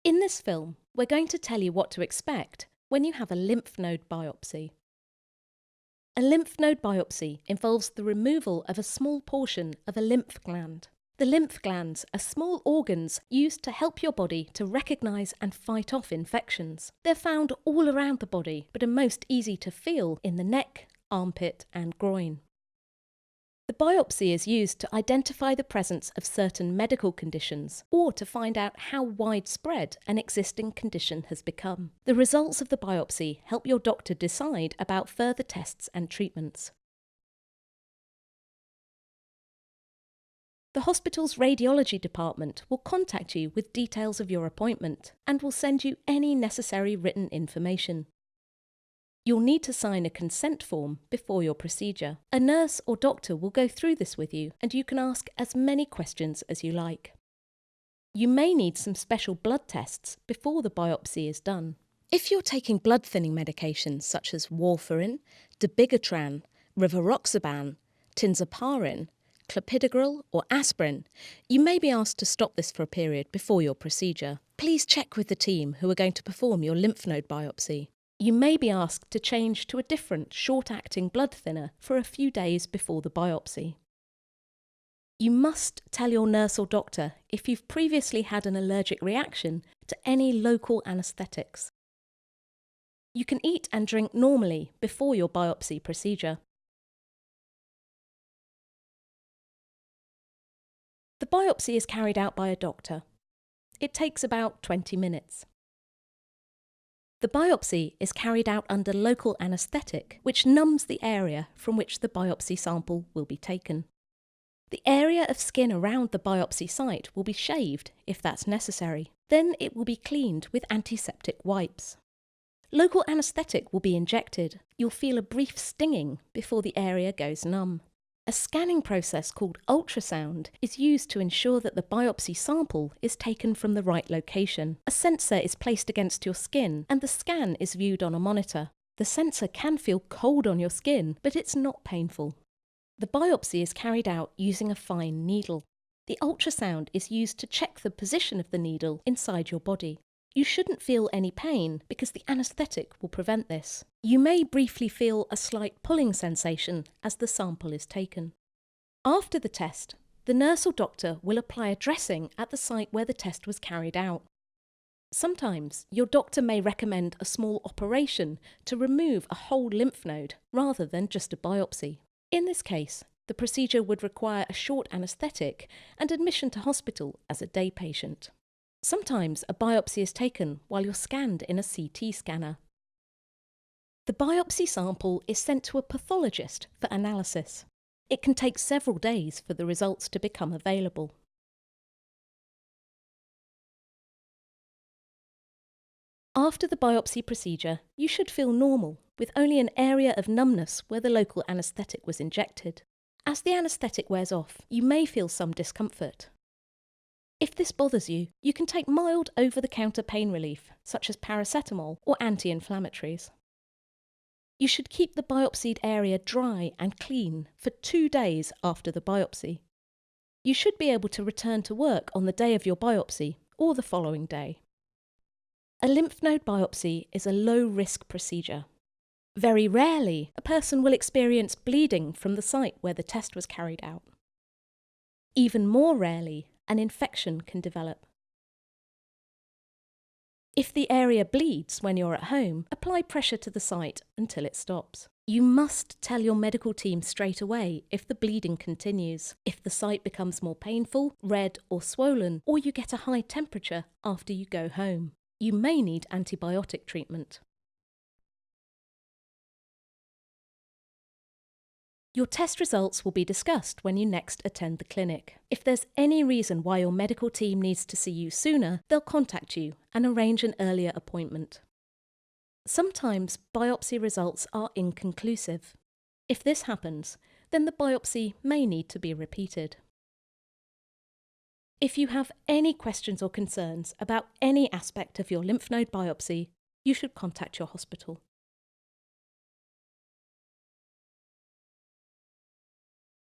In this film, we're going to tell you what to expect when you have a lymph node biopsy. A lymph node biopsy involves the removal of a small portion of a lymph gland. The lymph glands are small organs used to help your body to recognise and fight off infections. They're found all around the body, but are most easy to feel in the neck, armpit, and groin. The biopsy is used to identify the presence of certain medical conditions or to find out how widespread an existing condition has become. The results of the biopsy help your doctor decide about further tests and treatments. The hospital's radiology department will contact you with details of your appointment and will send you any necessary written information. You'll need to sign a consent form before your procedure. A nurse or doctor will go through this with you, and you can ask as many questions as you like. You may need some special blood tests before the biopsy is done. If you're taking blood thinning medications such as warfarin, dabigatran, rivaroxaban, tinzaparin, clopidogrel or aspirin, you may be asked to stop this for a period before your procedure. Please check with the team who are going to perform your lymph node biopsy. You may be asked to change to a different short-acting blood thinner for a few days before the biopsy. You must tell your nurse or doctor if you've previously had an allergic reaction to any local anaesthetics. You can eat and drink normally before your biopsy procedure. The biopsy is carried out by a doctor. It takes about 20 minutes. The biopsy is carried out under local anaesthetic, which numbs the area from which the biopsy sample will be taken. The area of skin around the biopsy site will be shaved if that's necessary. Then it will be cleaned with antiseptic wipes. Local anaesthetic will be injected. You'll feel a brief stinging before the area goes numb. A scanning process called ultrasound is used to ensure that the biopsy sample is taken from the right location. A sensor is placed against your skin and the scan is viewed on a monitor. The sensor can feel cold on your skin, but it's not painful. The biopsy is carried out using a fine needle. The ultrasound is used to check the position of the needle inside your body. You shouldn't feel any pain because the anaesthetic will prevent this. You may briefly feel a slight pulling sensation as the sample is taken. After the test, the nurse or doctor will apply a dressing at the site where the test was carried out. Sometimes your doctor may recommend a small operation to remove a whole lymph node rather than just a biopsy. In this case, the procedure would require a short anaesthetic and admission to hospital as a day patient. Sometimes a biopsy is taken while you're scanned in a CT scanner. The biopsy sample is sent to a pathologist for analysis. It can take several days for the results to become available. After the biopsy procedure, you should feel normal, with only an area of numbness where the local anaesthetic was injected. As the anaesthetic wears off, you may feel some discomfort. If this bothers you, you can take mild over-the-counter pain relief, such as paracetamol or anti-inflammatories. You should keep the biopsied area dry and clean for 2 days after the biopsy. You should be able to return to work on the day of your biopsy or the following day. A lymph node biopsy is a low-risk procedure. Very rarely, a person will experience bleeding from the site where the test was carried out. Even more rarely, an infection can develop. If the area bleeds when you're at home, apply pressure to the site until it stops. You must tell your medical team straight away if the bleeding continues, if the site becomes more painful, red or swollen, or you get a high temperature after you go home. You may need antibiotic treatment. Your test results will be discussed when you next attend the clinic. If there's any reason why your medical team needs to see you sooner, they'll contact you and arrange an earlier appointment. Sometimes biopsy results are inconclusive. If this happens, then the biopsy may need to be repeated. If you have any questions or concerns about any aspect of your lymph node biopsy, you should contact your hospital.